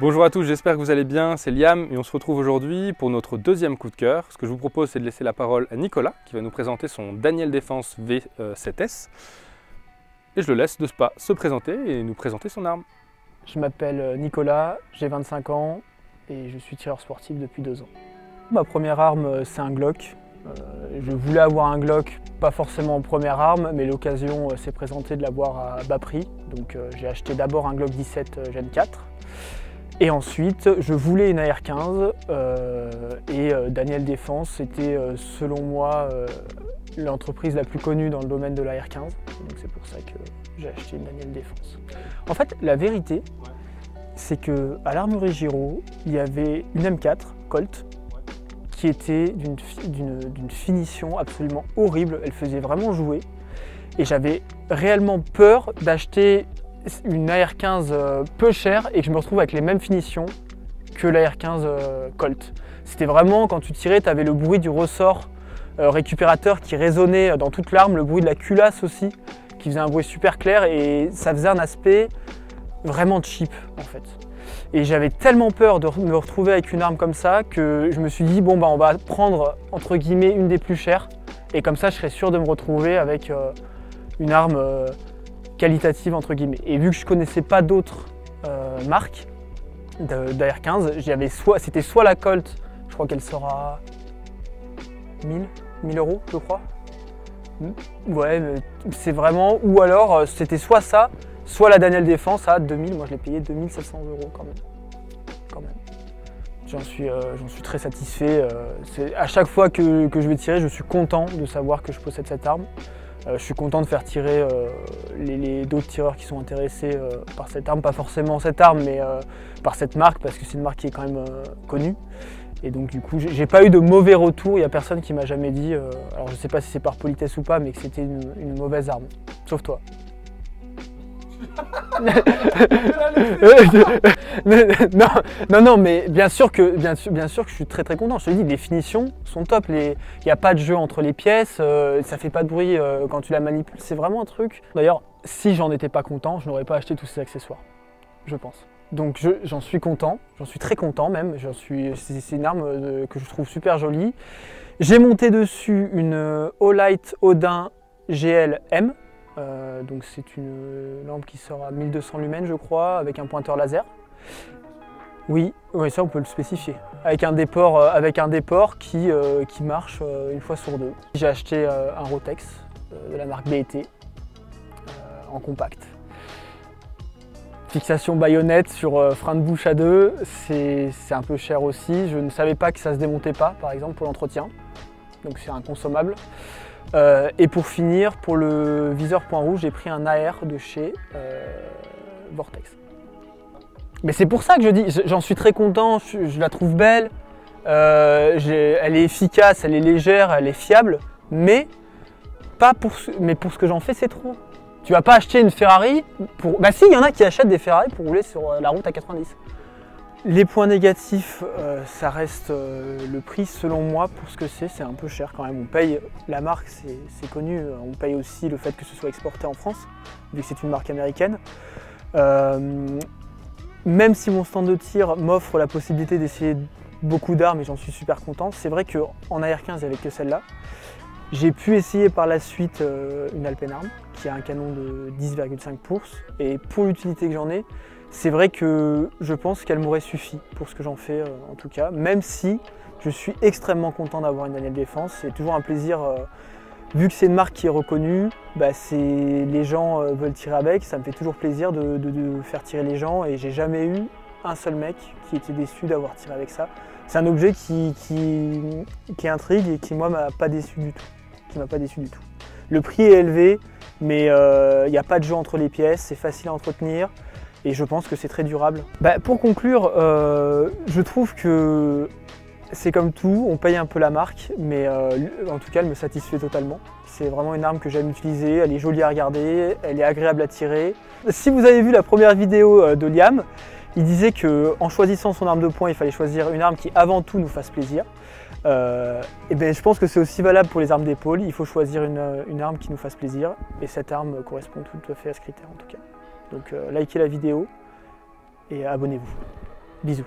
Bonjour à tous, j'espère que vous allez bien, c'est Liam et on se retrouve aujourd'hui pour notre deuxième coup de cœur. Ce que je vous propose, c'est de laisser la parole à Nicolas qui va nous présenter son Daniel Défense V7S. Et je le laisse de ce pas se présenter et nous présenter son arme. Je m'appelle Nicolas, j'ai 25 ans et je suis tireur sportif depuis 2 ans. Ma première arme, c'est un Glock. Je voulais avoir un Glock, pas forcément en première arme, mais l'occasion s'est présentée de l'avoir à bas prix. Donc j'ai acheté d'abord un Glock 17 Gen 4. Et ensuite, je voulais une AR-15 et Daniel Défense, c'était selon moi l'entreprise la plus connue dans le domaine de l'AR-15. Donc c'est pour ça que j'ai acheté une Daniel Défense. En fait, la vérité, c'est qu'à l'armurerie Giraud, il y avait une M4 Colt qui était d'une finition absolument horrible. Elle faisait vraiment jouer. Et j'avais réellement peur d'acheter une AR-15 peu chère et que je me retrouve avec les mêmes finitions que l'AR-15 Colt. C'était vraiment, quand tu tirais, tu avais le bruit du ressort récupérateur qui résonnait dans toute l'arme, le bruit de la culasse aussi, qui faisait un bruit super clair et ça faisait un aspect vraiment cheap en fait. Et j'avais tellement peur de me retrouver avec une arme comme ça que je me suis dit, bon bah on va prendre entre guillemets une des plus chères et comme ça je serais sûr de me retrouver avec une arme qualitative entre guillemets. Et vu que je connaissais pas d'autres marques d'AR-15, c'était soit la Colt, je crois qu'elle sort à 1000 euros je crois. Ouais, c'est vraiment, ou alors c'était soit ça, soit la Daniel Défense à 2000, moi je l'ai payé 2700 euros quand même. J'en suis très satisfait. À chaque fois que je vais tirer, je suis content de savoir que je possède cette arme. Je suis content de faire tirer d'autres tireurs qui sont intéressés par cette arme, pas forcément cette arme, mais par cette marque, parce que c'est une marque qui est quand même connue. Et donc du coup, j'ai pas eu de mauvais retours, il n'y a personne qui m'a jamais dit, alors je sais pas si c'est par politesse ou pas, mais que c'était une mauvaise arme, sauf toi. non, mais bien sûr que je suis très content. Je te dis, les finitions sont top. Il n'y a pas de jeu entre les pièces, ça fait pas de bruit quand tu la manipules. C'est vraiment un truc. D'ailleurs, si j'en étais pas content, je n'aurais pas acheté tous ces accessoires, je pense. Donc j'en suis content, j'en suis très content même. C'est une arme que je trouve super jolie. J'ai monté dessus une Olight Odin GL M. Donc c'est une lampe qui sort à 1200 lumens je crois, avec un pointeur laser. Oui, ça on peut le spécifier. Avec un déport qui marche une fois sur deux. J'ai acheté un Rotex de la marque BET en compact. Fixation baïonnette sur frein de bouche à 2, c'est un peu cher aussi. Je ne savais pas que ça se démontait pas par exemple pour l'entretien. Donc c'est inconsommable. Et pour finir, pour le viseur point rouge, j'ai pris un AR de chez Vortex. Mais c'est pour ça que je dis, j'en suis très content, je la trouve belle, elle est efficace, elle est légère, elle est fiable, mais pour ce que j'en fais, c'est trop. Tu vas pas acheter une Ferrari pour... Bah si, il y en a qui achètent des Ferrari pour rouler sur la route à 90. Les points négatifs, ça reste le prix selon moi pour ce que c'est un peu cher quand même. On paye, la marque c'est connu, on paye aussi le fait que ce soit exporté en France, vu que c'est une marque américaine. Même si mon stand de tir m'offre la possibilité d'essayer beaucoup d'armes et j'en suis super content, c'est vrai qu'en AR-15 il n'y avait que celle-là. J'ai pu essayer par la suite une Alpenarm qui a un canon de 10,5 pouces et pour l'utilité que j'en ai, c'est vrai que je pense qu'elle m'aurait suffi pour ce que j'en fais en tout cas, même si je suis extrêmement content d'avoir une Daniel Défense. C'est toujours un plaisir, vu que c'est une marque qui est reconnue, les gens veulent tirer avec, ça me fait toujours plaisir de faire tirer les gens et j'ai jamais eu un seul mec qui était déçu d'avoir tiré avec ça. C'est un objet qui intrigue et qui moi m'a pas déçu du tout. Le prix est élevé, mais il n'y a pas de jeu entre les pièces, c'est facile à entretenir. Et je pense que c'est très durable. Pour conclure, je trouve que c'est comme tout, on paye un peu la marque, mais en tout cas elle me satisfait totalement. C'est vraiment une arme que j'aime utiliser, elle est jolie à regarder, elle est agréable à tirer. Si vous avez vu la première vidéo de Liam, il disait qu'en choisissant son arme de poing, il fallait choisir une arme qui avant tout nous fasse plaisir. Et je pense que c'est aussi valable pour les armes d'épaule, il faut choisir une arme qui nous fasse plaisir, et cette arme correspond tout à fait à ce critère en tout cas. Donc likez la vidéo et abonnez-vous. Bisous.